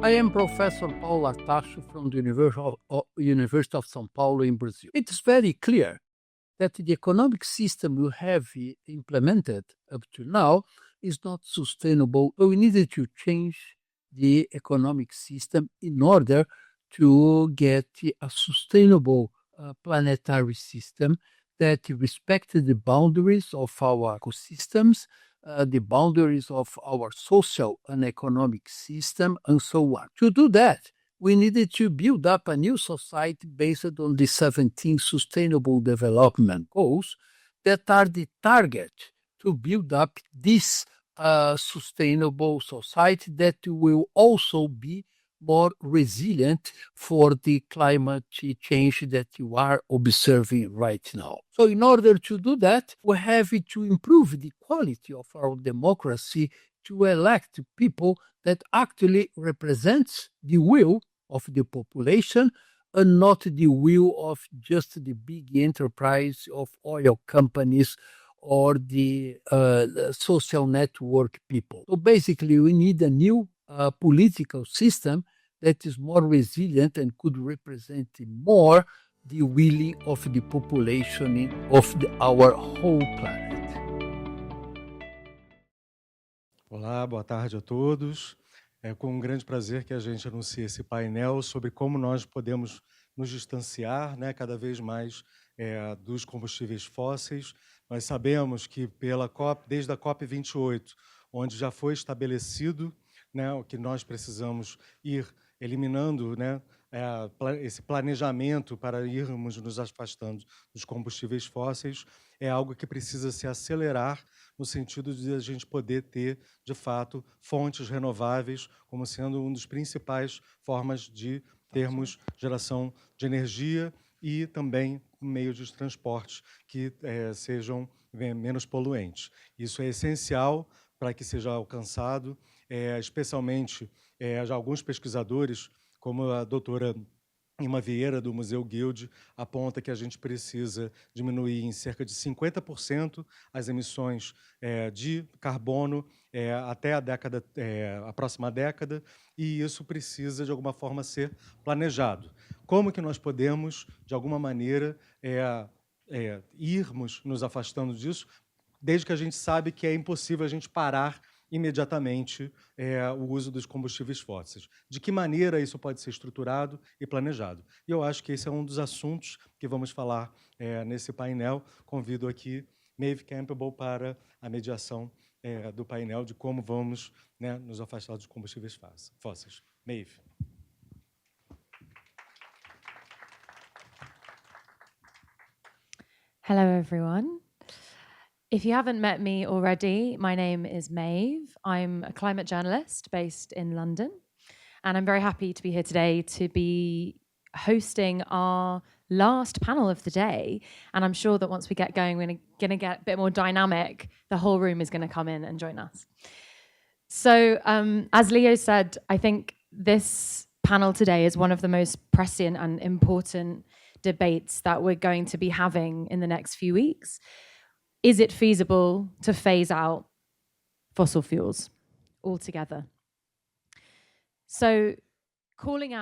I am Professor Paulo Artacho from the University of São Paulo in Brazil. It is very clear that the economic system we have implemented up to now is not sustainable. We needed to change the economic system in order to get a sustainable planetary system that respected the boundaries of our ecosystems, the boundaries of our social and economic system, and so on. To do that, we needed to build up a new society based on the 17 Sustainable Development Goals that are the target to build up this sustainable society that will also be more resilient for the climate change that you are observing right now. So in order to do that, we have to improve the quality of our democracy to elect people that actually represents the will of the population and not the will of just the big enterprise of oil companies or the social network people. So basically, we need a new political system that is more resilient and could represent more the willing of the population of our whole planet. Olá, boa tarde a todos. É com um grande prazer que a gente anuncia esse painel sobre como nós podemos nos distanciar, né, cada vez mais dos combustíveis fósseis. Nós sabemos que desde a COP28, onde já foi estabelecido, né, o que nós precisamos ir eliminando, né, esse planejamento para irmos nos afastando dos combustíveis fósseis, é algo que precisa se acelerar no sentido de a gente poder ter, de fato, fontes renováveis como sendo uma das principais formas de termos geração de energia e também meios de transporte que sejam menos poluentes. Isso é essencial para que seja alcançado, especialmente já alguns pesquisadores, como a doutora Ima Vieira, do Museu Guild, aponta que a gente precisa diminuir em cerca de 50% as emissões de carbono até a próxima década, e isso precisa, de alguma forma, ser planejado. Como que nós podemos, de alguma maneira, irmos nos afastando disso, desde que a gente sabe que é impossível a gente parar imediatamente o uso dos combustíveis fósseis. De que maneira isso pode ser estruturado e planejado? E eu acho que esse é um dos assuntos que vamos falar nesse painel. Convido aqui Maeve Campbell para a mediação do painel de como vamos, né, nos afastar dos combustíveis fósseis. Maeve. Hello, everyone. If you haven't met me already, my name is Maeve. I'm a climate journalist based in London, and I'm very happy to be here today to be hosting our last panel of the day. And I'm sure that once we get going, we're going to get a bit more dynamic. The whole room is going to come in and join us. So as Leo said, I think this panel today is one of the most prescient and important debates that we're going to be having in the next few weeks. Is it feasible to phase out fossil fuels altogether? So phasing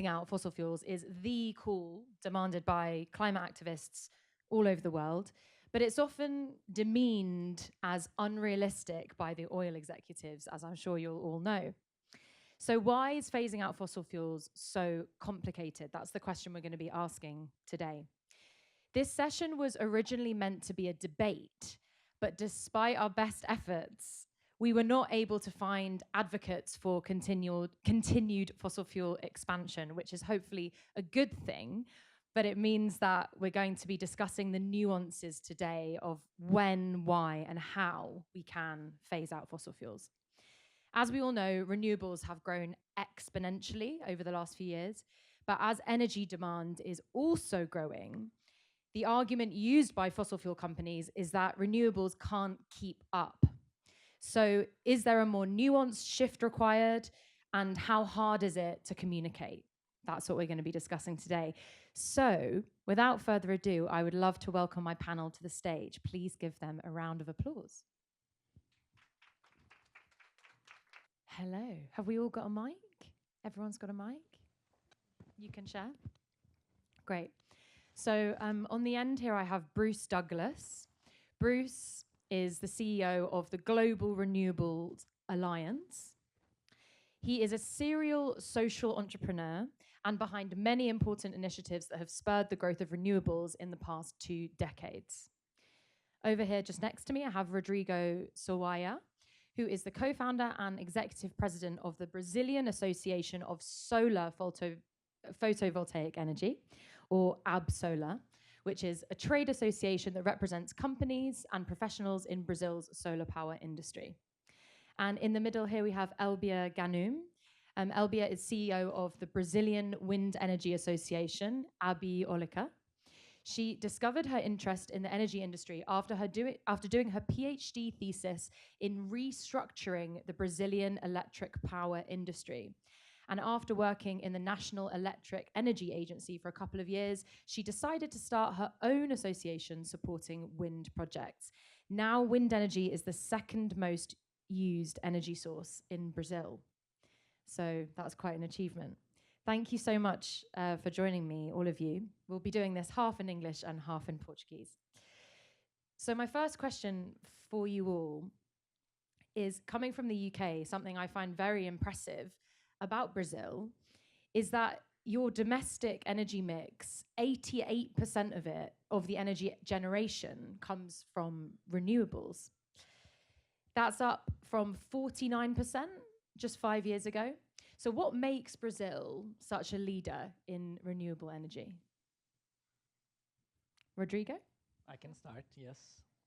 out fossil fuels is the call demanded by climate activists all over the world, but it's often demeaned as unrealistic by the oil executives, as I'm sure you'll all know. So why is phasing out fossil fuels so complicated? That's the question we're going to be asking today. This session was originally meant to be a debate, but despite our best efforts, we were not able to find advocates for continued fossil fuel expansion, which is hopefully a good thing, but it means that we're going to be discussing the nuances today of when, why, and how we can phase out fossil fuels. As we all know, renewables have grown exponentially over the last few years, but as energy demand is also growing, the argument used by fossil fuel companies is that renewables can't keep up. So is there a more nuanced shift required, and how hard is it to communicate? That's what we're going to be discussing today. So without further ado, I would love to welcome my panel to the stage. Please give them a round of applause. Hello. Have we all got a mic? Everyone's got a mic? You can share? Great. So on the end here, I have Bruce Douglas. Bruce is the CEO of the Global Renewables Alliance. He is a serial social entrepreneur and behind many important initiatives that have spurred the growth of renewables in the past 2 decades. Over here, just next to me, I have Rodrigo Sawaya, who is the co-founder and executive president of the Brazilian Association of Solar Photovoltaic Energy, or ABSolar, which is a trade association that represents companies and professionals in Brazil's solar power industry. And in the middle here, we have Elbia Ganum. Elbia is CEO of the Brazilian Wind Energy Association, ABIOLICA. She discovered her interest in the energy industry after doing her PhD thesis in restructuring the Brazilian electric power industry. And after working in the National Electric Energy Agency for a couple of years, she decided to start her own association supporting wind projects. Now, wind energy is the second most used energy source in Brazil. So that's quite an achievement. Thank you so much for joining me, all of you. We'll be doing this half in English and half in Portuguese. So my first question for you all is, coming from the UK, something I find very impressive about Brazil is that your domestic energy mix, 88% of it, of the energy generation, comes from renewables. That's up from 49% just 5 years ago. So what makes Brazil such a leader in renewable energy? Rodrigo? I can start, yes.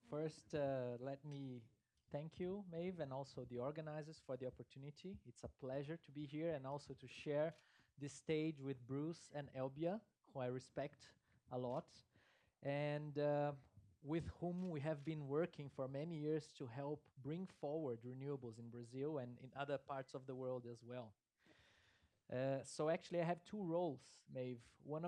First, let me thank you, Maeve, and also the organizers for the opportunity. It's a pleasure to be here and also to share this stage with Bruce and Elbia, who I respect a lot, and with whom we have been working for many years to help bring forward renewables in Brazil and in other parts of the world as well. So actually, I have 2 roles, Maeve. One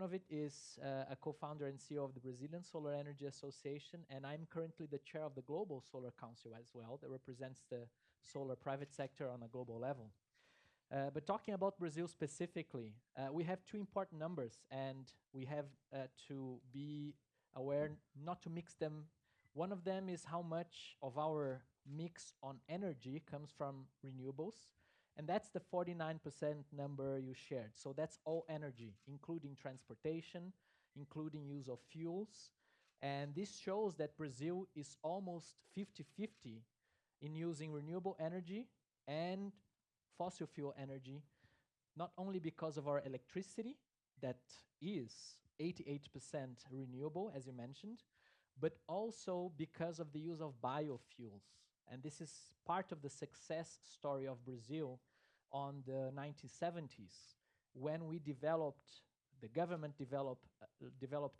of it is a co-founder and CEO of the Brazilian Solar Energy Association, and I'm currently the chair of the Global Solar Council as well, that represents the solar private sector on a global level. But talking about Brazil specifically, we have 2 important numbers, and we have to be aware not to mix them. One of them is how much of our mix on energy comes from renewables, and that's the 49% number you shared. So that's all energy, including transportation, including use of fuels. And this shows that Brazil is almost 50-50 in using renewable energy and fossil fuel energy, not only because of our electricity, that is 88% renewable, as you mentioned, but also because of the use of biofuels. And this is part of the success story of Brazil on the 1970s, when the government developed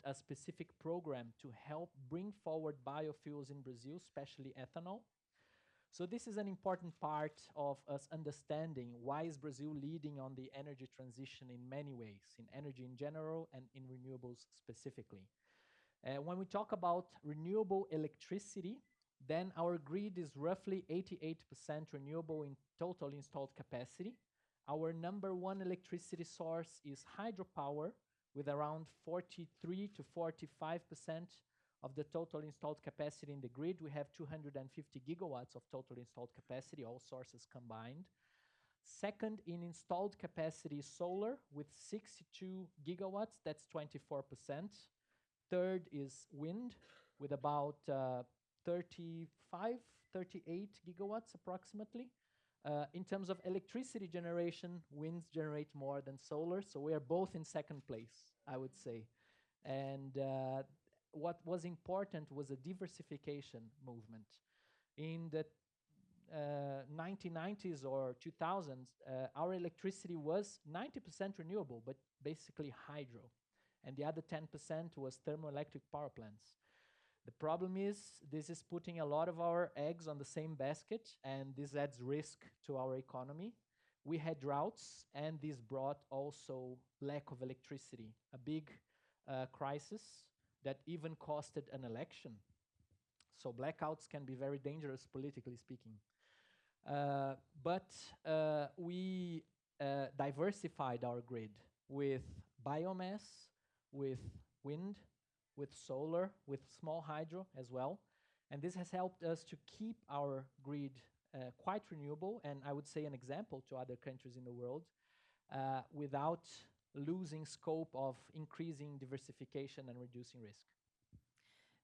a specific program to help bring forward biofuels in Brazil, especially ethanol. So this is an important part of us understanding why is Brazil leading on the energy transition in many ways, in energy in general and in renewables specifically. When we talk about renewable electricity, then our grid is roughly 88% renewable in total installed capacity. Our number 1 electricity source is hydropower, with around 43 to 45% of the total installed capacity in the grid. We have 250 gigawatts of total installed capacity, all sources combined. Second in installed capacity is solar, with 62 gigawatts, that's 24%. Third is wind, with about 35, 38 gigawatts approximately. In terms of electricity generation, winds generate more than solar, so we are both in second place, I would say. And what was important was a diversification movement. In the 1990s or 2000s, our electricity was 90% renewable, but basically hydro. And the other 10% was thermoelectric power plants. The problem is, this is putting a lot of our eggs on the same basket, and this adds risk to our economy. We had droughts, and this brought also lack of electricity, a big crisis that even costed an election. So blackouts can be very dangerous, politically speaking. But we diversified our grid with biomass, with wind, with solar, with small hydro as well. And this has helped us to keep our grid quite renewable, and I would say an example to other countries in the world, without losing scope of increasing diversification and reducing risk.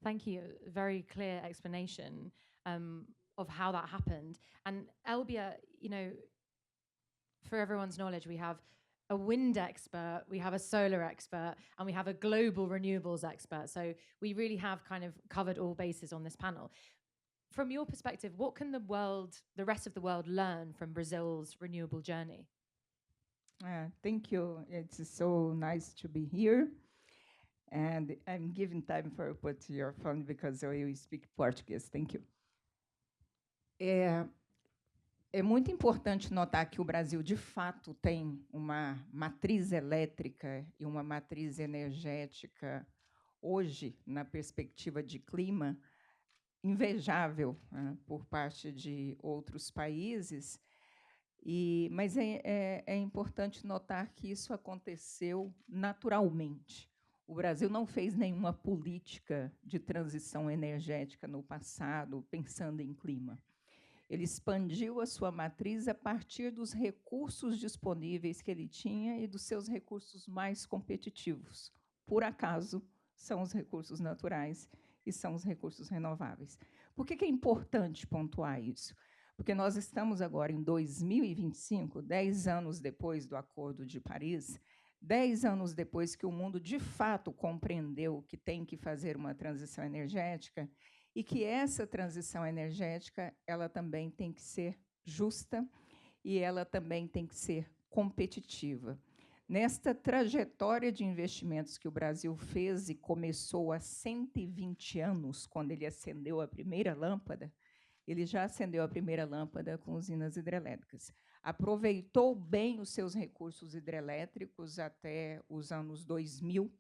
Thank you. Very clear explanation of how that happened. And Elbia, you know, for everyone's knowledge, we have a wind expert, we have a solar expert, and we have a global renewables expert. So we really have kind of covered all bases on this panel. From your perspective, what can the rest of the world learn from Brazil's renewable journey? Thank you. It's so nice to be here. And I'm giving time for put your phone because I will speak Portuguese. Thank you. É muito importante notar que o Brasil, de fato, tem uma matriz elétrica e uma matriz energética, hoje, na perspectiva de clima, invejável por parte de outros países. Mas é importante notar que isso aconteceu naturalmente. O Brasil não fez nenhuma política de transição energética no passado, pensando em clima. Ele expandiu a sua matriz a partir dos recursos disponíveis que ele tinha e dos seus recursos mais competitivos. Por acaso, são os recursos naturais e são os recursos renováveis. Por que é importante pontuar isso? Porque nós estamos agora em 2025, 10 anos depois do Acordo de Paris, 10 anos depois que o mundo, de fato, compreendeu que tem que fazer uma transição energética e que essa transição energética ela também tem que ser justa e ela também tem que ser competitiva. Nesta trajetória de investimentos que o Brasil fez e começou há 120 anos, quando ele acendeu a primeira lâmpada, ele já acendeu a primeira lâmpada com usinas hidrelétricas. Aproveitou bem os seus recursos hidrelétricos até os anos 2000,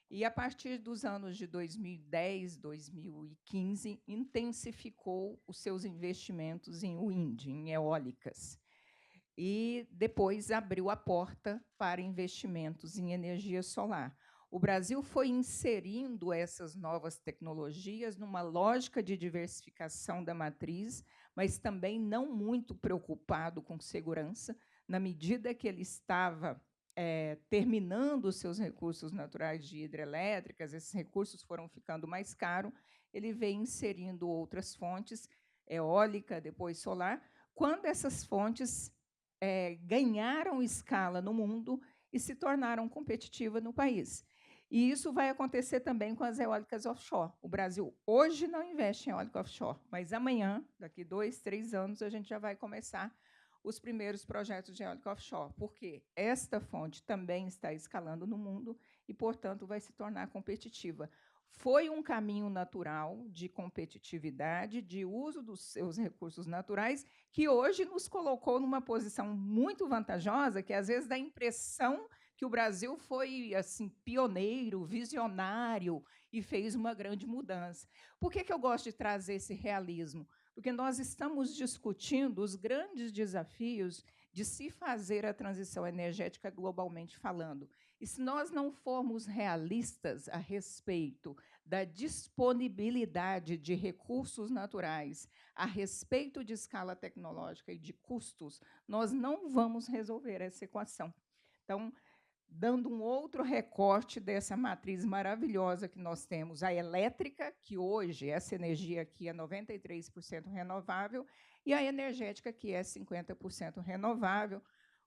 e, a partir dos anos de 2010, 2015, intensificou os seus investimentos em wind, em eólicas. E depois abriu a porta para investimentos em energia solar. O Brasil foi inserindo essas novas tecnologias numa lógica de diversificação da matriz, mas também não muito preocupado com segurança, na medida que ele estava terminando os seus recursos naturais de hidrelétricas, esses recursos foram ficando mais caros, ele veio inserindo outras fontes, eólica, depois solar, quando essas fontes ganharam escala no mundo e se tornaram competitivas no país. E isso vai acontecer também com as eólicas offshore. O Brasil hoje não investe em eólica offshore, mas amanhã, daqui 2, 3 anos, a gente já vai começar os primeiros projetos de eólica offshore, porque esta fonte também está escalando no mundo e, portanto, vai se tornar competitiva. Foi um caminho natural de competitividade, de uso dos seus recursos naturais, que hoje nos colocou numa posição muito vantajosa, que às vezes dá a impressão que o Brasil foi assim pioneiro, visionário e fez uma grande mudança. Por que eu gosto de trazer esse realismo? Porque nós estamos discutindo os grandes desafios de se fazer a transição energética globalmente falando. E se nós não formos realistas a respeito da disponibilidade de recursos naturais, a respeito de escala tecnológica e de custos, nós não vamos resolver essa equação. Então, dando um outro recorte dessa matriz maravilhosa que nós temos, a elétrica, que hoje, essa energia aqui é 93% renovável, e a energética, que é 50% renovável.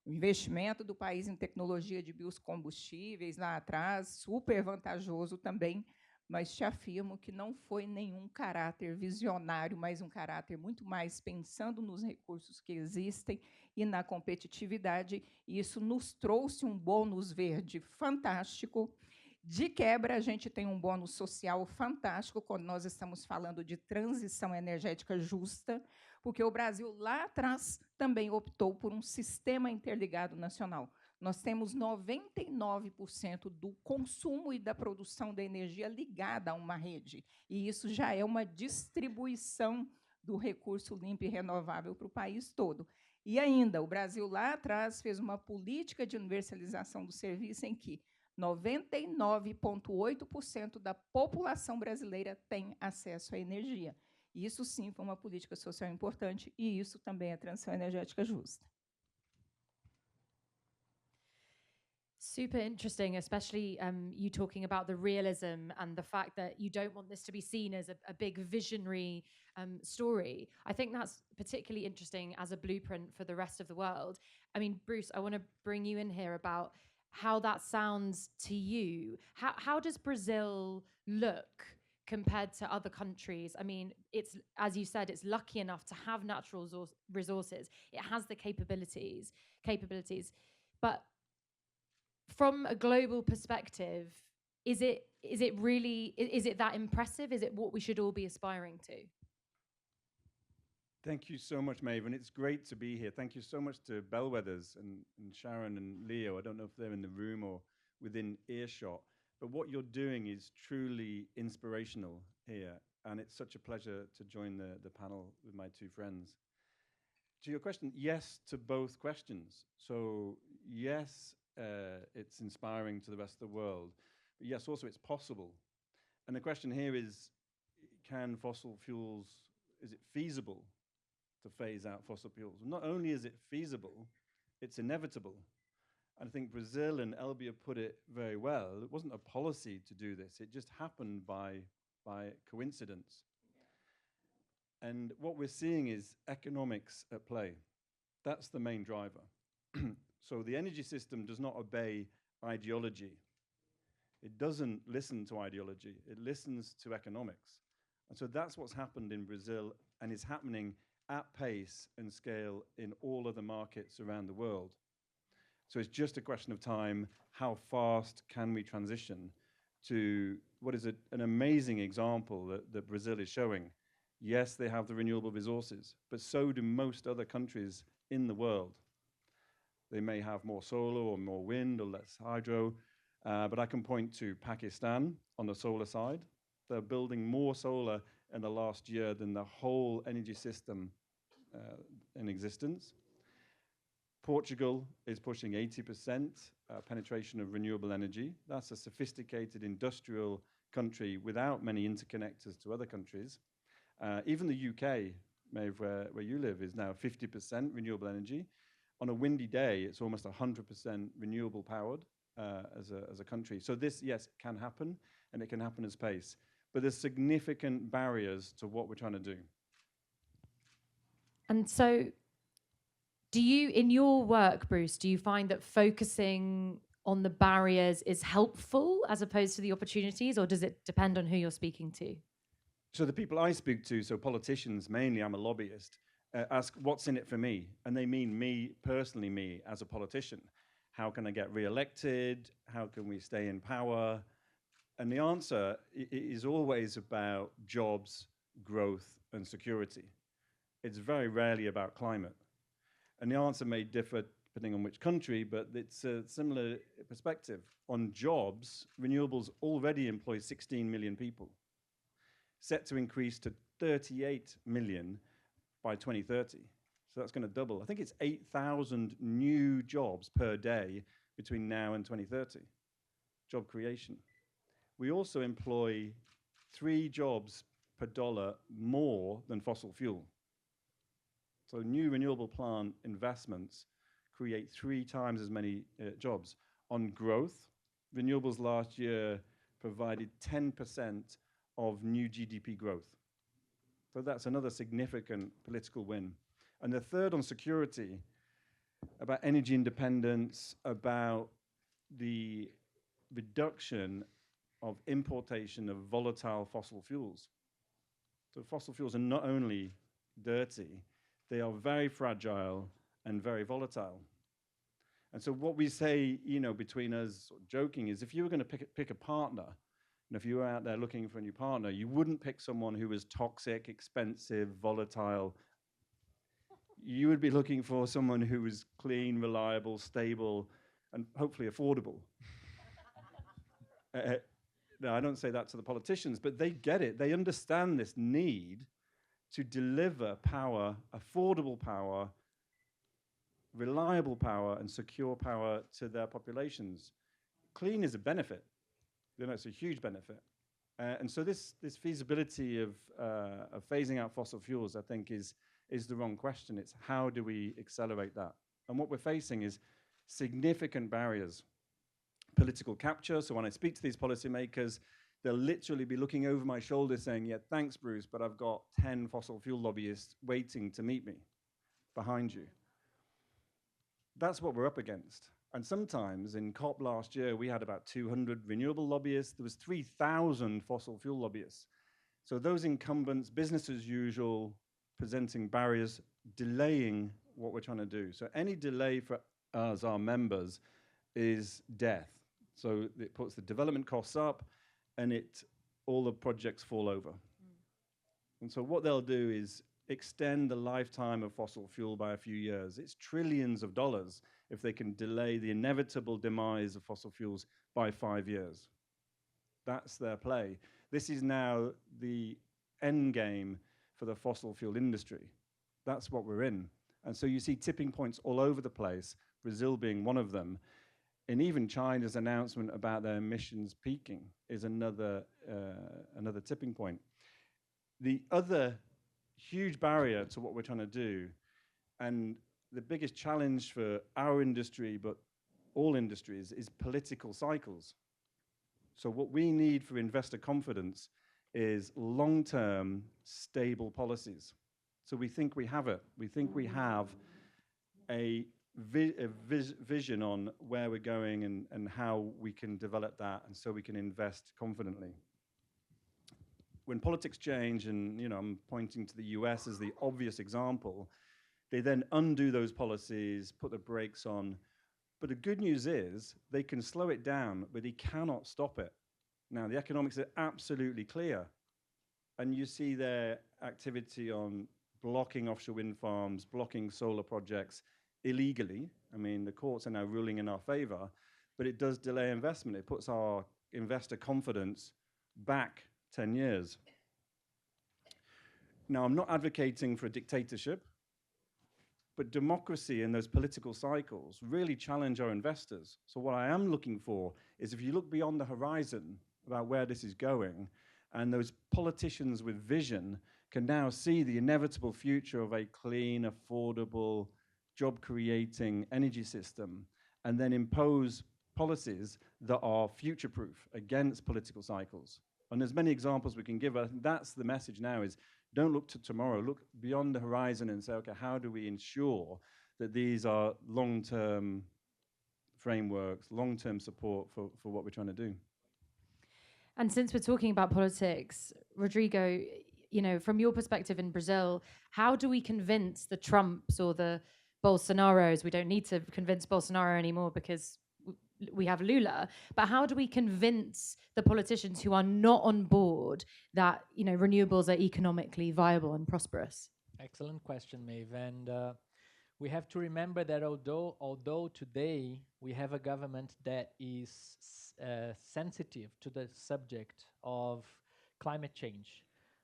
O investimento do país em tecnologia de biocombustíveis lá atrás, super vantajoso também, mas te afirmo que não foi nenhum caráter visionário, mas um caráter muito mais pensando nos recursos que existem e na competitividade, e isso nos trouxe um bônus verde fantástico. De quebra, a gente tem um bônus social fantástico quando nós estamos falando de transição energética justa, porque o Brasil, lá atrás, também optou por um sistema interligado nacional. Nós temos 99% do consumo e da produção da energia ligada a uma rede, e isso já é uma distribuição do recurso limpo e renovável para o país todo. E ainda, o Brasil lá atrás fez uma política de universalização do serviço em que 99,8% da população brasileira tem acesso à energia. Isso sim foi uma política social importante e isso também é transição energética justa. Super interesting, especially you talking about the realism and the fact that you don't want this to be seen as a big visionary story. I think that's particularly interesting as a blueprint for the rest of the world. I mean, Bruce, I want to bring you in here about how that sounds to you. How does Brazil look compared to other countries? I mean, it's, as you said, it's lucky enough to have natural resources. It has the capabilities, but from a global perspective, is it that impressive? Is it what we should all be aspiring to? Thank you so much, Maeve, and it's great to be here. Thank you so much to Bellwethers and Sharon and Leo. I don't know if they're in the room or within earshot, but what you're doing is truly inspirational here, and it's such a pleasure to join the panel with my two friends. To your question, yes to both questions. So yes, it's inspiring to the rest of the world, but yes, also it's possible. And the question here is, can fossil fuels, is it feasible to phase out fossil fuels? Not only is it feasible, it's inevitable. And I think Brazil and Elbia put it very well. It wasn't a policy to do this. It just happened by coincidence. And what we're seeing is economics at play. That's the main driver. So the energy system does not obey ideology. It doesn't listen to ideology. It listens to economics. And so that's what's happened in Brazil and is happening at pace and scale in all other markets around the world. So it's just a question of time. How fast can we transition to what is an amazing example that Brazil is showing? Yes, they have the renewable resources, but so do most other countries in the world. They may have more solar or more wind or less hydro, but I can point to Pakistan on the solar side. They're building more solar in the last year than the whole energy system in existence. Portugal is pushing 80% penetration of renewable energy. That's a sophisticated industrial country without many interconnectors to other countries. Even the UK, Maeve, where you live, is now 50% renewable energy. On a windy day, it's almost 100% renewable powered as a country. So this, yes, can happen, and it can happen at pace. But there's significant barriers to what we're trying to do. And so, do you, in your work, Bruce, do you find that focusing on the barriers is helpful as opposed to the opportunities, or does it depend on who you're speaking to? So the people I speak to, so politicians mainly, I'm a lobbyist, ask what's in it for me? And they mean me, personally me, as a politician. How can I get re-elected? How can we stay in power? And the answer is always about jobs, growth, and security. It's very rarely about climate. And the answer may differ depending on which country, but it's a similar perspective. On jobs, renewables already employ 16 million people, set to increase to 38 million by 2030. So that's going to double. I think it's 8,000 new jobs per day between now and 2030, job creation. We also employ 3 jobs per dollar more than fossil fuel. So new renewable plant investments create 3 times as many jobs. On growth, renewables last year provided 10% of new GDP growth. So that's another significant political win. And the third on security, about energy independence, about the reduction of importation of volatile fossil fuels. So fossil fuels are not only dirty, they are very fragile and very volatile. And so what we say, between us, joking, is if you were going to pick a partner, and if you were out there looking for a new partner, you wouldn't pick someone who was toxic, expensive, volatile. You would be looking for someone who was clean, reliable, stable, and hopefully affordable. No, I don't say that to the politicians, but they get it. They understand this need to deliver power, affordable power, reliable power, and secure power to their populations. Clean is a benefit. You know, it's a huge benefit. And so this feasibility of phasing out fossil fuels, I think, is the wrong question. It's how do we accelerate that? And what we're facing is significant barriers. Political capture. So when I speak to these policymakers, they'll literally be looking over my shoulder saying, yeah, thanks, Bruce, but I've got 10 fossil fuel lobbyists waiting to meet me behind you. That's what we're up against. And sometimes in COP last year, we had about 200 renewable lobbyists. There was 3,000 fossil fuel lobbyists. So those incumbents, business as usual, presenting barriers, delaying what we're trying to do. So any delay for us, our members, is death. So it puts the development costs up, and all the projects fall over. And so what they'll do is extend the lifetime of fossil fuel by a few years. It's trillions of dollars if they can delay the inevitable demise of fossil fuels by 5 years. That's their play. This is now the end game for the fossil fuel industry. That's what we're in. And so you see tipping points all over the place, Brazil being one of them. And even China's announcement about their emissions peaking is another tipping point. The other huge barrier to what we're trying to do, and the biggest challenge for our industry, but all industries, is political cycles. So what we need for investor confidence is long-term, stable policies. So we think we have it. We think we have a vision on where we're going and how we can develop that, and so we can invest confidently. When politics change, and I'm pointing to the US as the obvious example, they then undo those policies, put the brakes on. But the good news is they can slow it down, but they cannot stop it. Now, the economics are absolutely clear. And you see their activity on blocking offshore wind farms, blocking solar projects illegally. I mean, the courts are now ruling in our favor, but it does delay investment. It puts our investor confidence back 10 years. Now, I'm not advocating for a dictatorship, but democracy and those political cycles really challenge our investors. So what I am looking for is, if you look beyond the horizon about where this is going, and those politicians with vision can now see the inevitable future of a clean, affordable, job-creating energy system, and then impose policies that are future-proof against political cycles. And there's many examples we can give. I think that's the message now, is don't look to tomorrow, look beyond the horizon and say, okay, how do we ensure that these are long-term frameworks, long-term support for what we're trying to do? And since we're talking about politics, Rodrigo, from your perspective in Brazil, how do we convince the Trumps or the Bolsonaros? We don't need to convince Bolsonaro anymore because we have Lula, but how do we convince the politicians who are not on board that renewables are economically viable and prosperous? Excellent question, Maeve. And we have to remember that although today we have a government that is sensitive to the subject of climate change,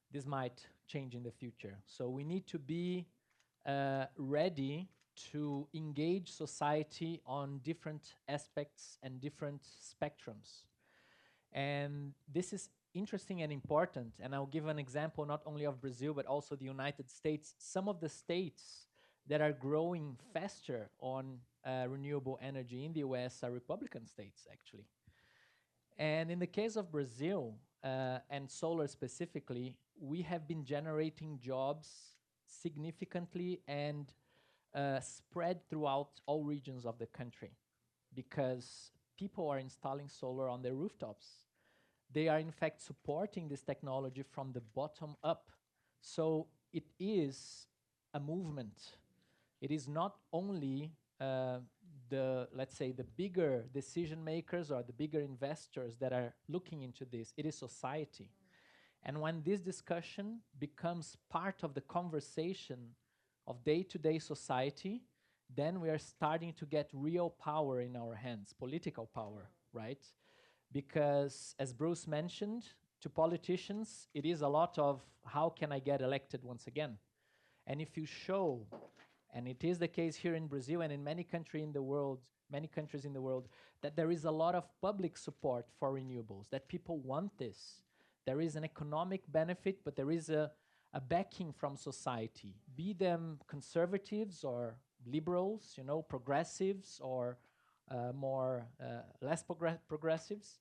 this might change in the future. So we need to be ready to engage society on different aspects and different spectrums. And this is interesting and important. And I'll give an example not only of Brazil, but also the United States. Some of the states that are growing faster on renewable energy in the US are Republican states, actually. And in the case of Brazil, and solar specifically, we have been generating jobs significantly and spread throughout all regions of the country, because people are installing solar on their rooftops. They are in fact supporting this technology from the bottom up. So it is a movement. It is not only let's say, the bigger decision makers or the bigger investors that are looking into this. It is society. And when this discussion becomes part of the conversation of day-to-day society, then we are starting to get real power in our hands, political power, right? Because as Bruce mentioned, to politicians, it is a lot of how can I get elected once again? And if you show, and it is the case here in Brazil and in many countries in the world, that there is a lot of public support for renewables, that people want this. There is an economic benefit, but there is a backing from society, be them conservatives or liberals, you know, progressives or less progressives,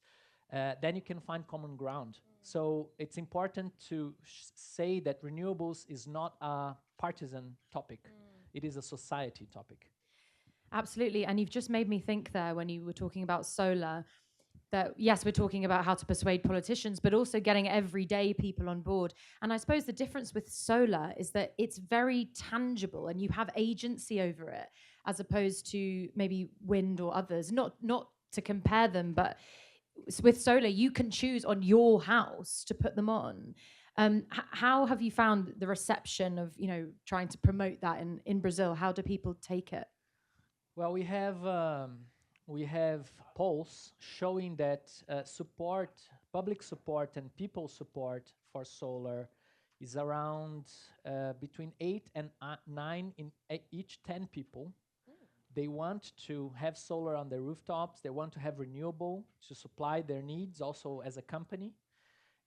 then you can find common ground. So it's important to say that renewables is not a partisan topic. It is a society topic. Absolutely. And you've just made me think there when you were talking about solar, that yes, we're talking about how to persuade politicians, but also getting everyday people on board. And I suppose the difference with solar is that it's very tangible and you have agency over it, as opposed to maybe wind or others. Not to compare them, but with solar, you can choose on your house to put them on. How have you found the reception of, you know, trying to promote that in Brazil? How do people take it? Well, we have polls showing that public support and people support for solar is around between 8 and 9 in each 10 people. They want to have solar on their rooftops. They want to have renewable to supply their needs also as a company.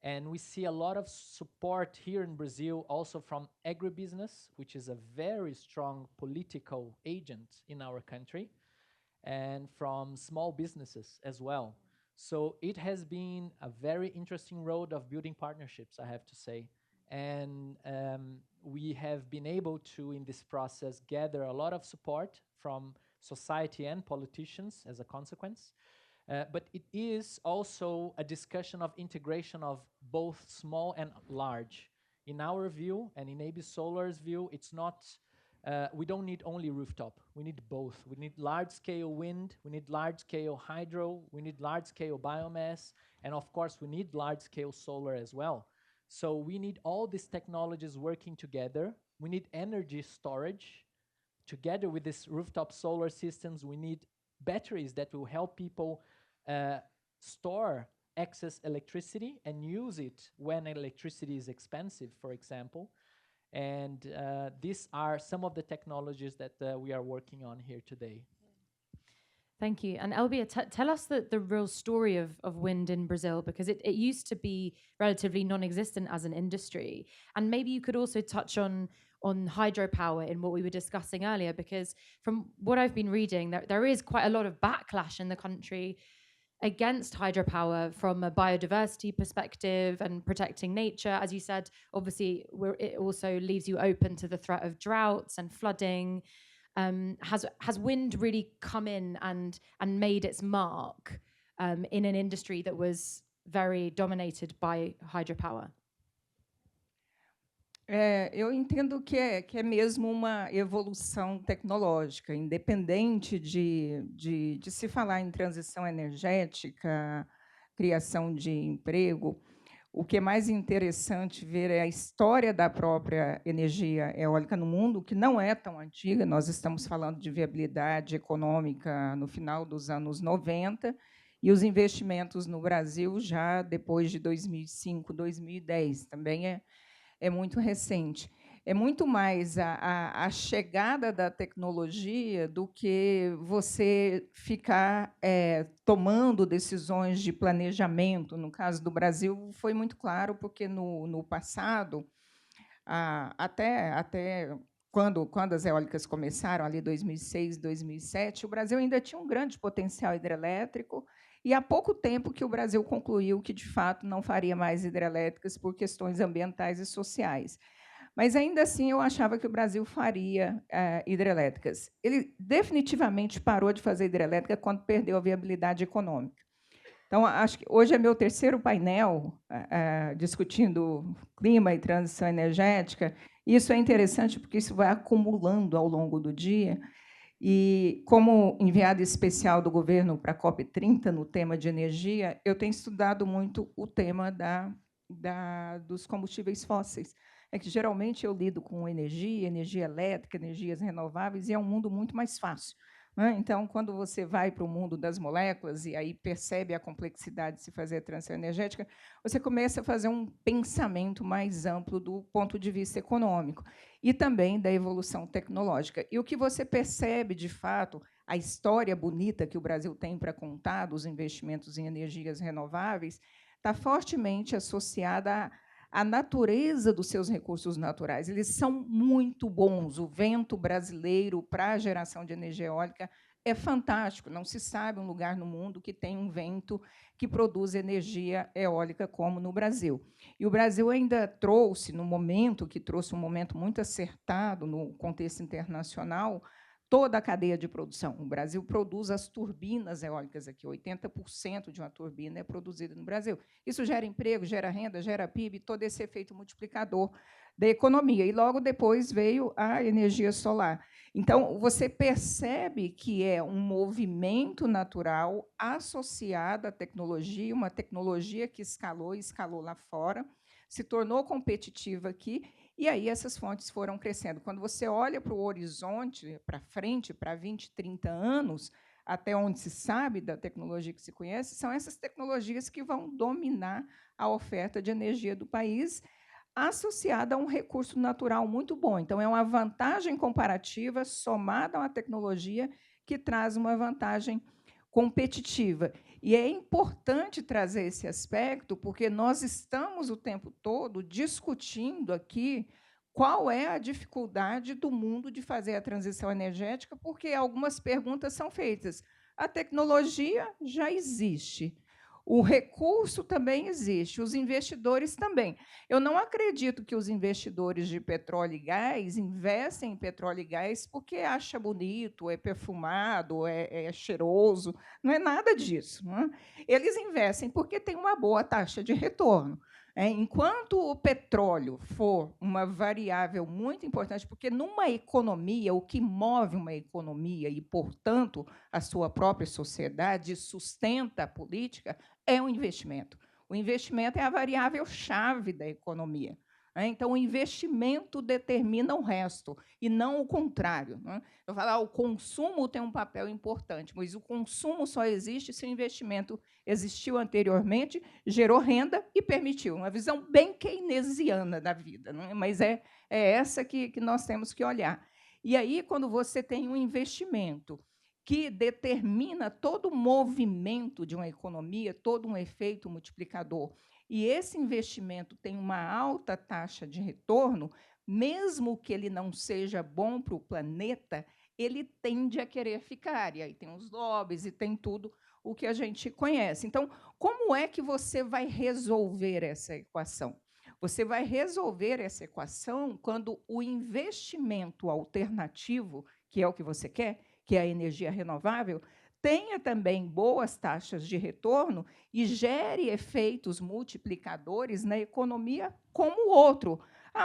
And we see a lot of support here in Brazil also from agribusiness, which is a very strong political agent in our country, and from small businesses as well. So it has been a very interesting road of building partnerships, I have to say. And we have been able to, in this process, gather a lot of support from society and politicians as a consequence. But it is also a discussion of integration of both small and large. In our view, and in AB Solar's view, it's not, we don't need only rooftop. We need both. We need large-scale wind, we need large-scale hydro, we need large-scale biomass, and of course, we need large-scale solar as well. So we need all these technologies working together. We need energy storage. Together with these rooftop solar systems, we need batteries that will help people store excess electricity and use it when electricity is expensive, for example. And these are some of the technologies that we are working on here today. Thank you. And Elbia, tell us the real story of wind in Brazil, because it used to be relatively non-existent as an industry. And maybe you could also touch on hydropower in what we were discussing earlier, because from what I've been reading, there is quite a lot of backlash in the country against hydropower from a biodiversity perspective and protecting nature. As you said, obviously, it also leaves you open to the threat of droughts and flooding. Has wind really come in and made its mark in an industry that was very dominated by hydropower? Eu entendo que é mesmo uma evolução tecnológica, independente de se falar em transição energética, criação de emprego. O que é mais interessante ver é a história da própria energia eólica no mundo, que não é tão antiga. Nós estamos falando de viabilidade econômica no final dos anos 90, e os investimentos no Brasil já depois de 2005, 2010. Também é muito recente. É muito mais a chegada da tecnologia do que você ficar tomando decisões de planejamento. No caso do Brasil, foi muito claro, porque no passado, até quando as eólicas começaram, ali 2006, 2007, o Brasil ainda tinha um grande potencial hidrelétrico, e há pouco tempo que o Brasil concluiu que, de fato, não faria mais hidrelétricas por questões ambientais e sociais. Mas, ainda assim, eu achava que o Brasil faria hidrelétricas. Ele definitivamente parou de fazer hidrelétrica quando perdeu a viabilidade econômica. Então, acho que hoje é meu terceiro painel discutindo clima e transição energética. Isso é interessante porque isso vai acumulando ao longo do dia. E, como enviada especial do governo para a COP30 no tema de energia, eu tenho estudado muito o tema dos combustíveis fósseis. É que, geralmente, eu lido com energia elétrica, energias renováveis, e é um mundo muito mais fácil, né? Então, quando você vai para o mundo das moléculas e aí percebe a complexidade de se fazer a transição energética, você começa a fazer um pensamento mais amplo do ponto de vista econômico e também da evolução tecnológica. E o que você percebe, de fato, a história bonita que o Brasil tem para contar dos investimentos em energias renováveis está fortemente associada à natureza dos seus recursos naturais. Eles são muito bons. O vento brasileiro para a geração de energia eólica é fantástico. Não se sabe um lugar no mundo que tem um vento que produz energia eólica como no Brasil. E o Brasil ainda trouxe, no momento que trouxe um momento muito acertado no contexto internacional, toda a cadeia de produção. O Brasil produz as turbinas eólicas aqui, 80% de uma turbina é produzida no Brasil. Isso gera emprego, gera renda, gera PIB, todo esse efeito multiplicador da economia. E logo depois veio a energia solar. Então, você percebe que é um movimento natural associado à tecnologia, uma tecnologia que escalou e escalou lá fora, se tornou competitiva aqui, e aí essas fontes foram crescendo. Quando você olha para o horizonte, para frente, para 20, 30 anos, até onde se sabe da tecnologia que se conhece, são essas tecnologias que vão dominar a oferta de energia do país, associada a um recurso natural muito bom. Então, é uma vantagem comparativa somada a uma tecnologia que traz uma vantagem competitiva. E é importante trazer esse aspecto, porque nós estamos o tempo todo discutindo aqui qual é a dificuldade do mundo de fazer a transição energética, porque algumas perguntas são feitas. A tecnologia já existe. O recurso também existe, os investidores também. Eu não acredito que os investidores de petróleo e gás investem em petróleo e gás porque acha bonito, é perfumado, é cheiroso. Não é nada disso. Não é? Eles investem porque tem uma boa taxa de retorno. Enquanto o petróleo for uma variável muito importante, porque numa economia, o que move uma economia e, portanto, a sua própria sociedade sustenta a política, é o investimento. O investimento é a variável-chave da economia. Então, o investimento determina o resto, e não o contrário. Eu falo, o consumo tem um papel importante, mas o consumo só existe se o investimento existiu anteriormente, gerou renda e permitiu. Uma visão bem keynesiana da vida, mas é essa que nós temos que olhar. E aí, quando você tem um investimento que determina todo o movimento de uma economia, todo um efeito multiplicador, e esse investimento tem uma alta taxa de retorno, mesmo que ele não seja bom para o planeta, ele tende a querer ficar. E aí tem os lobbies e tem tudo o que a gente conhece. Então, como é que você vai resolver essa equação? Você vai resolver essa equação quando o investimento alternativo, que é o que você quer, que é a energia renovável, tenha também boas taxas de retorno e gere efeitos multiplicadores na economia como o outro.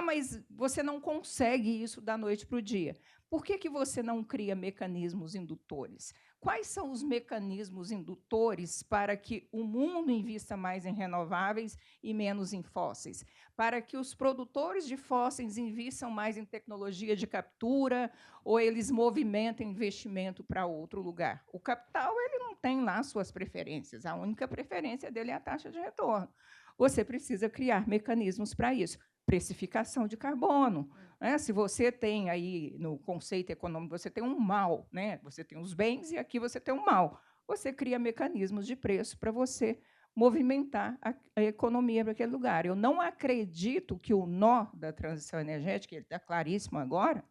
Mas você não consegue isso da noite para o dia. Por que você não cria mecanismos indutores? Quais são os mecanismos indutores para que o mundo invista mais em renováveis e menos em fósseis? Para que os produtores de fósseis invistam mais em tecnologia de captura ou eles movimentam investimento para outro lugar? O capital ele não tem lá suas preferências. A única preferência dele é a taxa de retorno. Você precisa criar mecanismos para isso. Precificação de carbono. Se você tem aí, no conceito econômico, você tem um mal, você tem os bens e aqui você tem um mal. Você cria mecanismos de preço para você movimentar a economia para aquele lugar. Eu não acredito que o nó da transição energética, ele está claríssimo agora,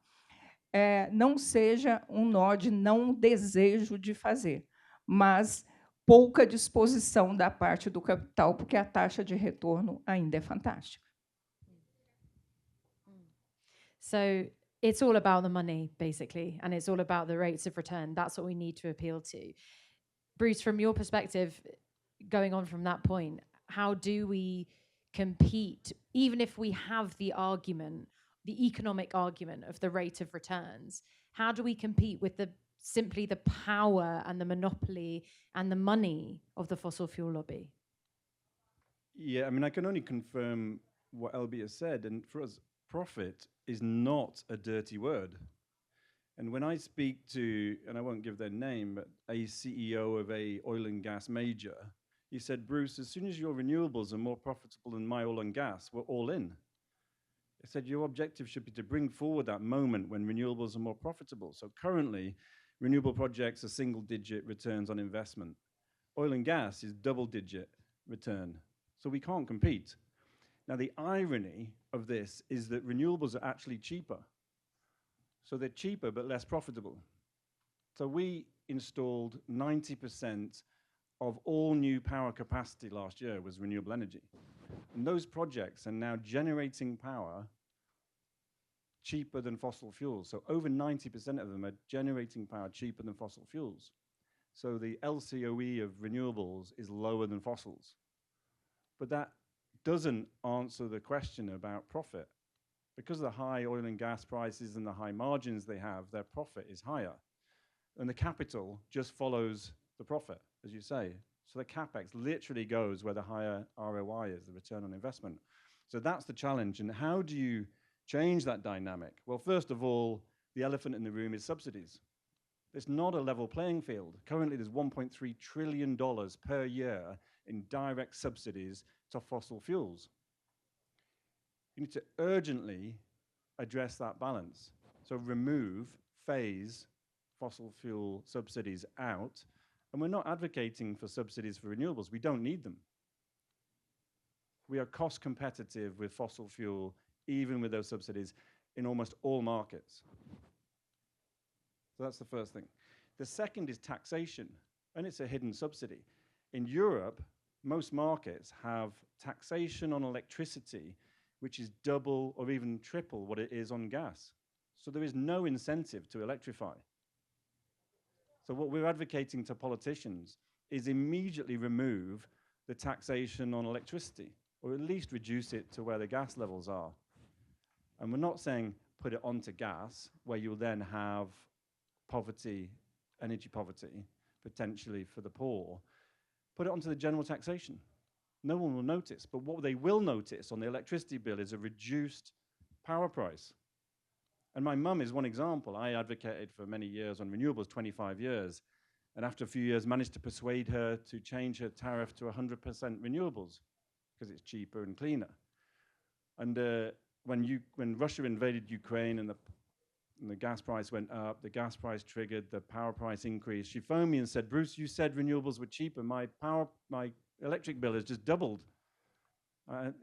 não seja um nó de não desejo de fazer, mas pouca disposição da parte do capital, porque a taxa de retorno ainda é fantástica. So it's all about the money, basically, and it's all about the rates of return. That's what we need to appeal to. Bruce, from your perspective, going on from that point, how do we compete, even if we have the argument, the economic argument of the rate of returns, how do we compete with simply the power and the monopoly and the money of the fossil fuel lobby? Yeah, I mean, I can only confirm what Elby has said, and for us, profit is not a dirty word. And when I speak to, and I won't give their name, but a CEO of a oil and gas major, he said, Bruce, as soon as your renewables are more profitable than my oil and gas, we're all in. I said, your objective should be to bring forward that moment when renewables are more profitable. So currently, renewable projects are single-digit returns on investment. Oil and gas is double-digit return. So we can't compete. Now, the irony of this is that renewables are actually cheaper. So they're cheaper but less profitable. So we installed 90% of all new power capacity last year was renewable energy. And those projects are now generating power cheaper than fossil fuels. So over 90% of them are generating power cheaper than fossil fuels. So the LCOE of renewables is lower than fossils. But that doesn't answer the question about profit. Because of the high oil and gas prices and the high margins they have, their profit is higher. And the capital just follows the profit, as you say. So the CapEx literally goes where the higher ROI is, the return on investment. So that's the challenge. And how do you change that dynamic? Well, first of all, the elephant in the room is subsidies. It's not a level playing field. Currently, there's $1.3 trillion per year in direct subsidies to fossil fuels. You need to urgently address that balance. So remove, phase fossil fuel subsidies out. And we're not advocating for subsidies for renewables. We don't need them. We are cost competitive with fossil fuel, even with those subsidies, in almost all markets. So that's the first thing. The second is taxation, and it's a hidden subsidy. In Europe, most markets have taxation on electricity, which is double or even triple what it is on gas. So there is no incentive to electrify. So what we're advocating to politicians is immediately remove the taxation on electricity, or at least reduce it to where the gas levels are. And we're not saying put it onto gas, where you'll then have poverty, energy poverty, potentially for the poor. Put it onto the general taxation. No one will notice, but what they will notice on the electricity bill is a reduced power price. And my mum is one example. I advocated for many years on renewables, 25 years, and after a few years managed to persuade her to change her tariff to 100% renewables because it's cheaper and cleaner. And when Russia invaded Ukraine and the gas price went up, the gas price triggered the power price increase, she phoned me and said, Bruce, you said renewables were cheaper. My electric bill has just doubled.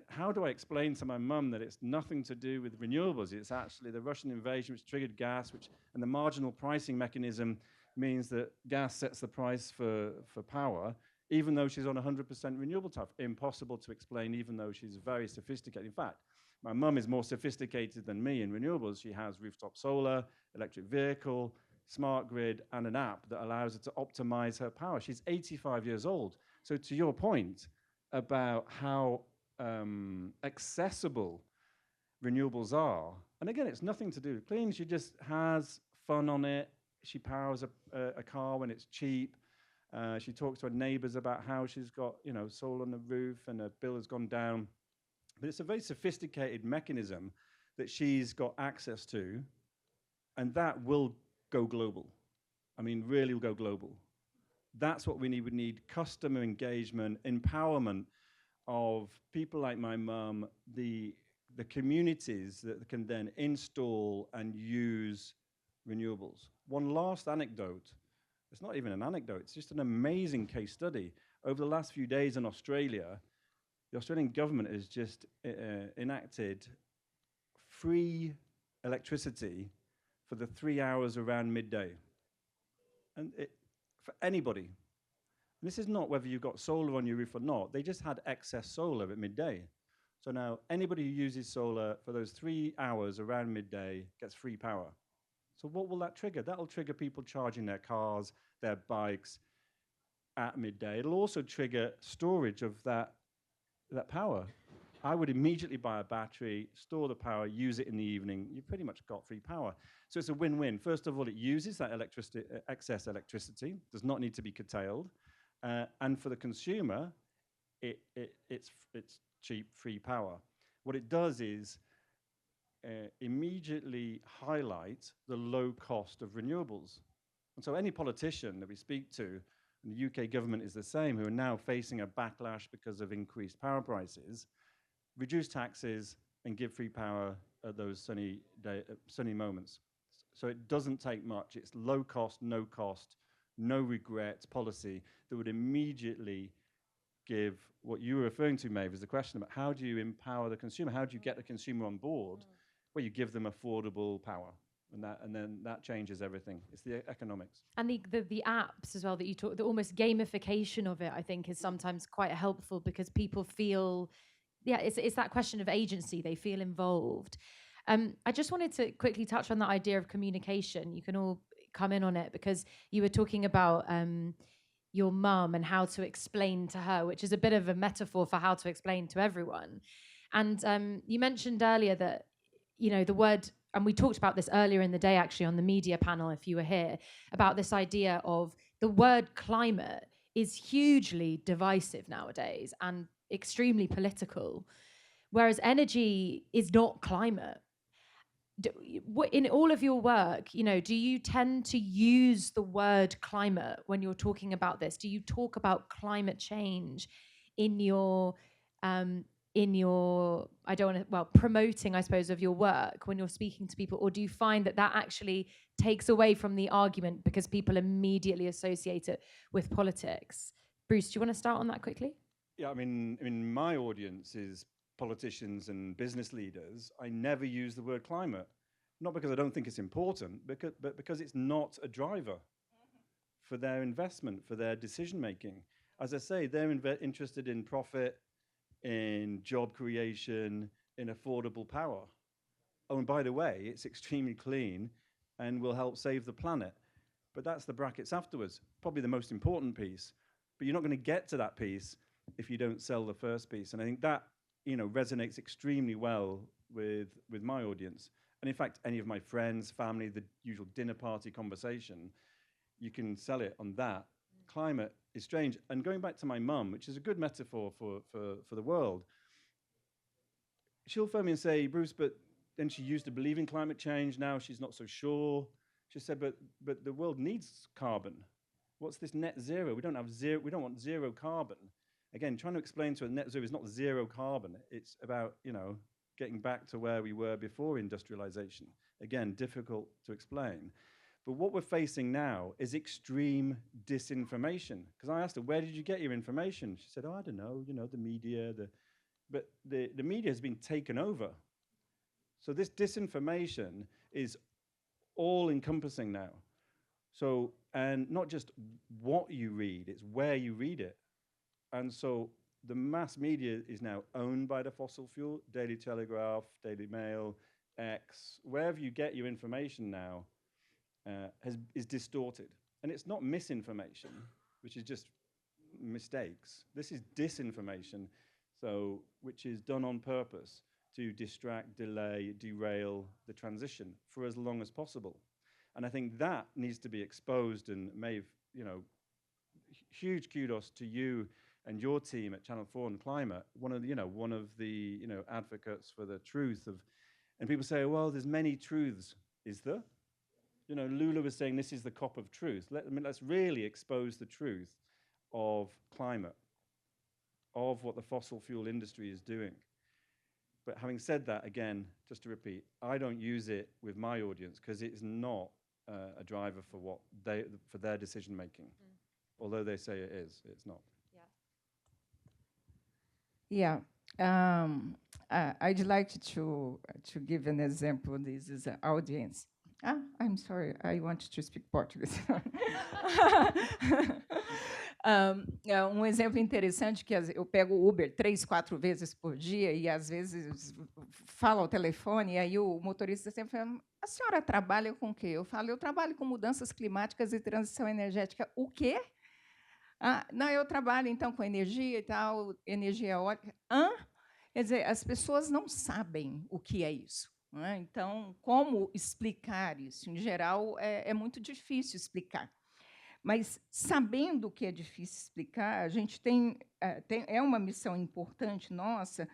How do I explain to my mum that it's nothing to do with renewables? It's actually the Russian invasion which triggered gas, and the marginal pricing mechanism means that gas sets the price for power, even though she's on 100% renewable tariff. Impossible to explain, even though she's very sophisticated. In fact, my mum is more sophisticated than me in renewables. She has rooftop solar, electric vehicle, smart grid, and an app that allows her to optimize her power. She's 85 years old. So to your point about how accessible renewables are, and again, it's nothing to do with clean. She just has fun on it. She powers a car when it's cheap. She talks to her neighbors about how she's got, solar on the roof and her bill has gone down. But it's a very sophisticated mechanism that she's got access to, and that will go global. I mean, really will go global. That's what we need. We need customer engagement, empowerment of people like my mum, the communities that can then install and use renewables. One last anecdote. It's not even an anecdote. It's just an amazing case study. Over the last few days in Australia, the Australian government has just enacted free electricity for the 3 hours around midday. And for anybody. And this is not whether you've got solar on your roof or not. They just had excess solar at midday. So now anybody who uses solar for those 3 hours around midday gets free power. So what will that trigger? That'll trigger people charging their cars, their bikes at midday. It'll also trigger storage of that power. I would immediately buy a battery, store the power, use it in the evening. You've pretty much got free power. So it's a win-win. First of all, it uses that excess electricity, does not need to be curtailed. And for the consumer, it's cheap, free power. What it does is immediately highlight the low cost of renewables. And so any politician that we speak to, and the UK government is the same, who are now facing a backlash because of increased power prices, reduce taxes and give free power at those sunny moments. So it doesn't take much. It's low cost, no regrets policy that would immediately give what you were referring to, Maeve, is the question about how do you empower the consumer? How do you get the consumer on board? Well, you give them affordable power. And then that changes everything. It's the economics. And the apps as well that you talk, the almost gamification of it, I think, is sometimes quite helpful because people feel, it's that question of agency. They feel involved. I just wanted to quickly touch on that idea of communication. You can all come in on it because you were talking about your mum and how to explain to her, which is a bit of a metaphor for how to explain to everyone. And you mentioned earlier that, the word, and we talked about this earlier in the day, actually, on the media panel, if you were here, about this idea of the word climate is hugely divisive nowadays and extremely political, whereas energy is not climate. In all of your work, do you tend to use the word climate when you're talking about this? Do you talk about climate change in your promoting, I suppose, of your work when you're speaking to people, or do you find that actually takes away from the argument because people immediately associate it with politics? Bruce, do you want to start on that quickly? Yeah, I mean, my audience is politicians and business leaders. I never use the word climate, not because I don't think it's important, but because it's not a driver for their investment, for their decision making. As I say, they're interested in profit, in job creation, in affordable power. Oh, and by the way, it's extremely clean and will help save the planet. But that's the brackets afterwards, probably the most important piece. But you're not going to get to that piece if you don't sell the first piece. And I think that, resonates extremely well with my audience. And in fact, any of my friends, family, the usual dinner party conversation, you can sell it on that. Climate is strange. And going back to my mum, which is a good metaphor for the world, she'll phone me and say, Bruce, but then she used to believe in climate change. Now she's not so sure. She said, but the world needs carbon. What's this net zero? We don't want zero carbon. Again, trying to explain to her net zero is not zero carbon. It's about, getting back to where we were before industrialization. Again, difficult to explain. But what we're facing now is extreme disinformation. Because I asked her, where did you get your information? She said, I don't know, the media. But the media has been taken over. So this disinformation is all-encompassing now. So, and not just what you read, it's where you read it. And so the mass media is now owned by the fossil fuel, Daily Telegraph, Daily Mail, X, wherever you get your information now is distorted. And it's not misinformation, which is just mistakes. This is disinformation, so which is done on purpose to distract, delay, derail the transition for as long as possible. And I think that needs to be exposed. And Maeve, huge kudos to you and your team at Channel 4 and Climate, one of the advocates for the truth of, and people say, well, there's many truths. Is there? Lula was saying this is the cop of truth. Let's really expose the truth of climate, of what the fossil fuel industry is doing. But having said that, again, just to repeat, I don't use it with my audience because it's not a driver for their decision making. Although they say it is, it's not. Yeah, I'd like to give an example. This is an audience. I'm sorry, I want to speak Portuguese. Exemplo interessante que eu pego o Uber 3, 4 vezes por dia e às vezes falo ao telefone e aí o motorista sempre fala, a senhora trabalha com o quê? Eu falo, eu trabalho com mudanças climáticas e transição energética. O quê? Não, eu trabalho, então, com energia e tal, energia eólica. Quer dizer, as pessoas não sabem o que é isso. Né? Então, como explicar isso? Em geral, é muito difícil explicar. Mas, sabendo que é difícil explicar, a gente tem uma missão importante nossa,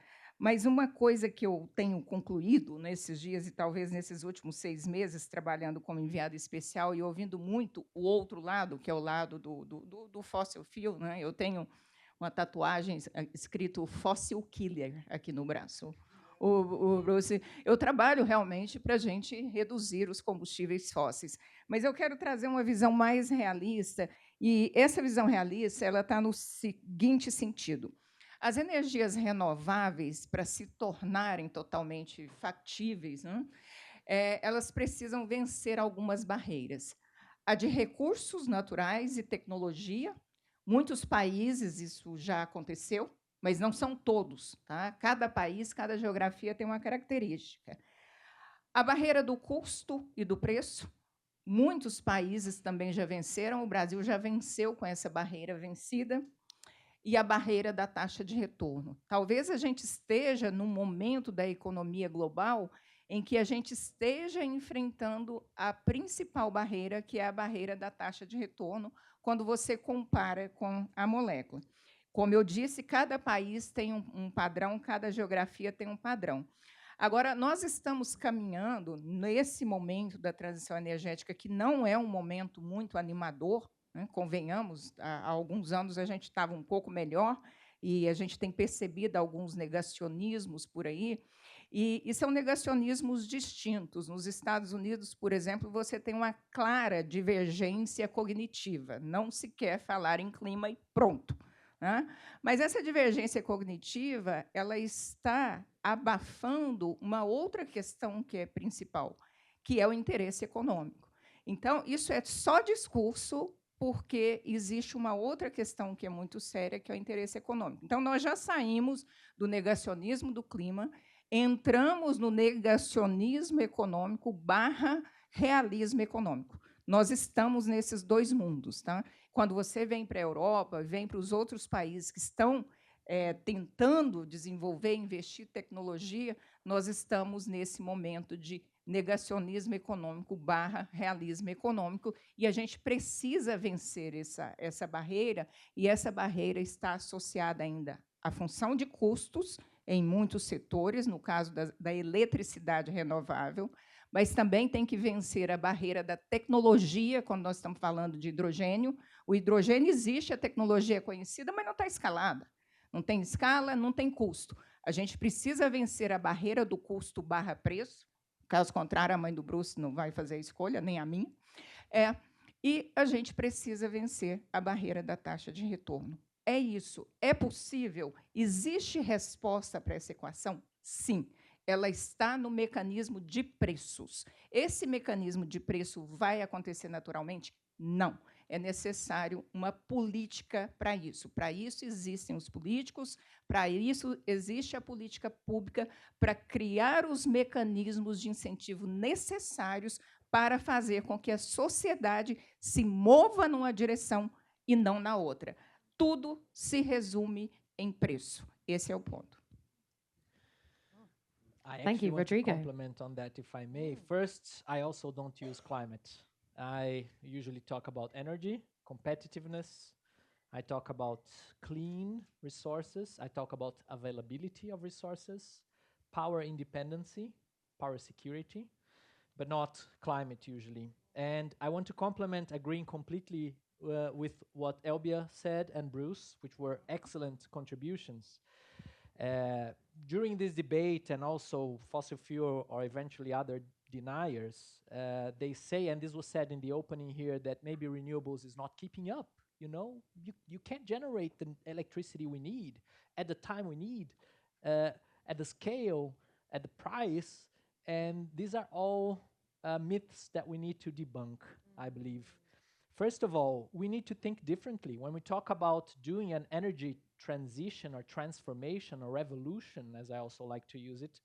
Mas uma coisa que eu tenho concluído nesses dias e talvez nesses últimos 6 meses, trabalhando como enviada especial e ouvindo muito o outro lado, que é o lado do fossil fuel, né? Eu tenho uma tatuagem escrito Fossil Killer aqui no braço. Bruce, eu trabalho realmente para a gente reduzir os combustíveis fósseis, mas eu quero trazer uma visão mais realista, e essa visão realista ela está no seguinte sentido. As energias renováveis, para se tornarem totalmente factíveis, né, elas precisam vencer algumas barreiras. A de recursos naturais e tecnologia. Muitos países isso já aconteceu, mas não são todos. Tá? Cada país, cada geografia tem uma característica. A barreira do custo e do preço. Muitos países também já venceram, o Brasil já venceu com essa barreira vencida. E a barreira da taxa de retorno. Talvez a gente esteja num momento da economia global em que a gente esteja enfrentando a principal barreira, que é a barreira da taxa de retorno, quando você compara com a molécula. Como eu disse, cada país tem um padrão, cada geografia tem um padrão. Agora, nós estamos caminhando nesse momento da transição energética, que não é um momento muito animador, né? Convenhamos, há alguns anos a gente estava um pouco melhor, e a gente tem percebido alguns negacionismos por aí, e são negacionismos distintos. Nos Estados Unidos, por exemplo, você tem uma clara divergência cognitiva. Não se quer falar em clima e pronto. Né? Mas essa divergência cognitiva ela está abafando uma outra questão que é principal, que é o interesse econômico. Então, isso é só discurso, porque existe uma outra questão que é muito séria, que é o interesse econômico. Então, nós já saímos do negacionismo do clima, entramos no negacionismo econômico barra realismo econômico. Nós estamos nesses dois mundos. Tá? Quando você vem para a Europa, vem para os outros países que estão tentando desenvolver, investir tecnologia, nós estamos nesse momento de negacionismo econômico barra realismo econômico, e a gente precisa vencer essa barreira, e essa barreira está associada ainda à função de custos em muitos setores, no caso da eletricidade renovável, mas também tem que vencer a barreira da tecnologia, quando nós estamos falando de hidrogênio. O hidrogênio existe, a tecnologia é conhecida, mas não está escalada. Não tem escala, não tem custo. A gente precisa vencer a barreira do custo barra preço, caso contrário, a mãe do Bruce não vai fazer a escolha, nem a minha. E a gente precisa vencer a barreira da taxa de retorno. É isso. É possível? Existe resposta para essa equação? Sim. Ela está no mecanismo de preços. Esse mecanismo de preço vai acontecer naturalmente? Não. É necessário uma política para isso. Para isso existem os políticos, para isso existe a política pública, para criar os mecanismos de incentivo necessários para fazer com que a sociedade se mova numa direção e não na outra. Tudo se resume em preço. Esse é o ponto. I Thank actually you, want to Rodrigo. comment on that, if I may. First, I also don't use climate. I usually talk about energy, competitiveness. I talk about clean resources. I talk about availability of resources, power independency, power security, but not climate usually. And I want to complement agreeing completely with what Elbia said and Bruce, which were excellent contributions. During this debate and also fossil fuel or eventually other deniers, they say, and this was said in the opening here, that maybe renewables is not keeping up. You know, you can't generate the electricity we need at the time we need, at the scale, at the price, and these are all myths that we need to debunk, I believe. First of all, we need to think differently. When we talk about doing an energy transition or transformation or revolution, as I also like to use it,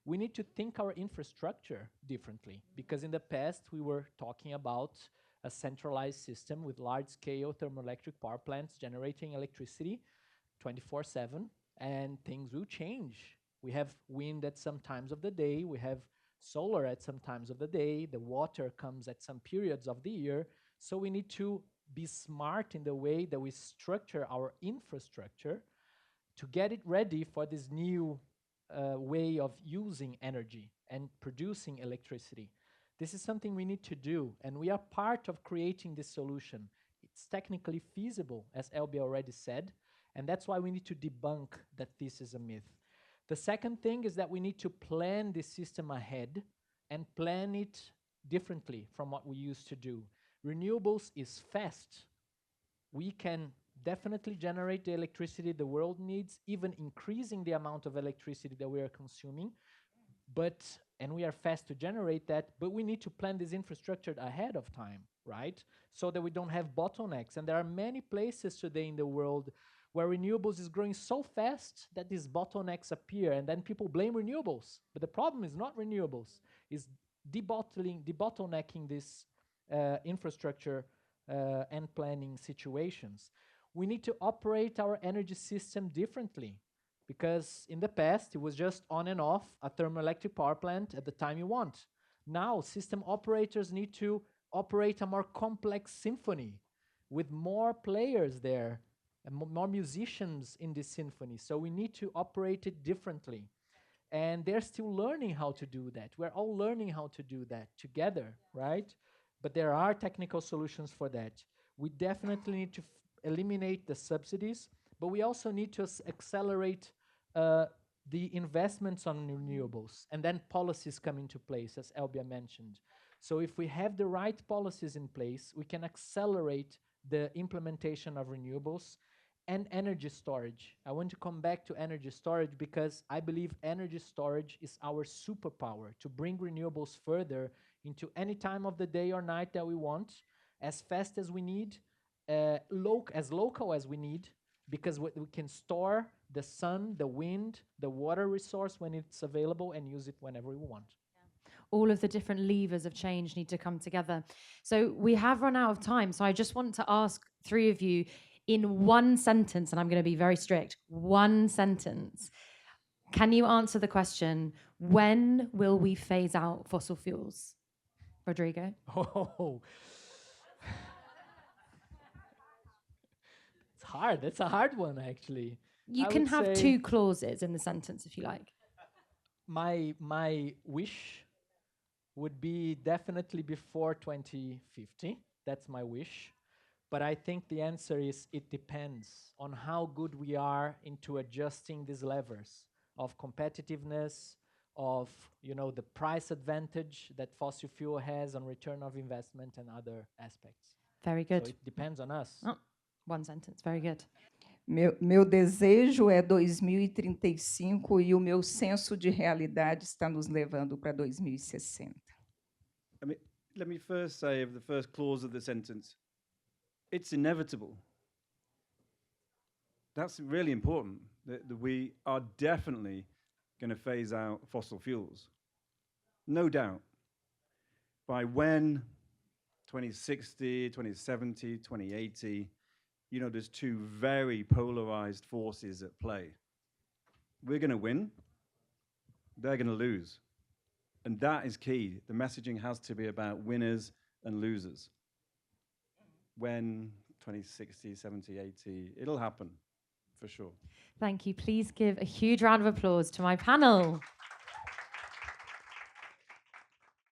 we need to think our infrastructure differently. Because in the past, we were talking about a centralized system with large-scale thermoelectric power plants generating electricity 24/7, and things will change. We have wind at some times of the day, we have solar at some times of the day, the water comes at some periods of the year, so we need to be smart in the way that we structure our infrastructure to get it ready for this new way of using energy and producing electricity. This is something we need to do, and we are part of creating this solution. It's technically feasible, as Elby already said, and that's why we need to debunk that this is a myth. The second thing is that we need to plan the system ahead and plan it differently from what we used to do. Renewables is fast. We can definitely generate the electricity the world needs, even increasing the amount of electricity that we are consuming. And we are fast to generate that, but we need to plan this infrastructure ahead of time, right? So that we don't have bottlenecks. And there are many places today in the world where renewables is growing so fast that these bottlenecks appear, and then people blame renewables. But the problem is not renewables, is debottlenecking this infrastructure and planning situations. We need to operate our energy system differently, because in the past it was just on and off a thermoelectric power plant at the time you want. Now system operators need to operate a more complex symphony with more players there and more musicians in this symphony. So we need to operate it differently. And they're still learning how to do that. We're all learning how to do that together, right? But there are technical solutions for that. We definitely need to eliminate the subsidies, but we also need to accelerate the investments on renewables, and then policies come into place, as Elbia mentioned. So if we have the right policies in place, we can accelerate the implementation of renewables and energy storage. I want to come back to energy storage because I believe energy storage is our superpower to bring renewables further into any time of the day or night that we want, as fast as we need, as local as we need, because we can store the sun, the wind, the water resource when it's available and use it whenever we want. All of the different levers of change need to come together. So we have run out of time. So I just want to ask three of you in one sentence, and I'm going to be very strict, one sentence. Can you answer the question, when will we phase out fossil fuels? Rodrigo? Oh, it's hard. That's a hard one, actually. You I can would have say two clauses in the sentence if you like. my wish would be definitely before 2050. That's my wish. But I think the answer is it depends on how good we are into adjusting these levers of competitiveness, of the price advantage that fossil fuel has on return of investment and other aspects. Very good. So it depends on us. Oh, one sentence, very good. Meu desejo é 2035 e o meu senso de realidade está nos levando para 2060. I mean, let me first say of the first clause of the sentence, it's inevitable. That's really important, that we are definitely going to phase out fossil fuels. No doubt. By when? 2060, 2070, 2080, there's two very polarized forces at play. We're going to win, they're going to lose. And that is key. The messaging has to be about winners and losers. When? 2060, 70, 80, it'll happen, for sure. Thank you. Please give a huge round of applause to my panel.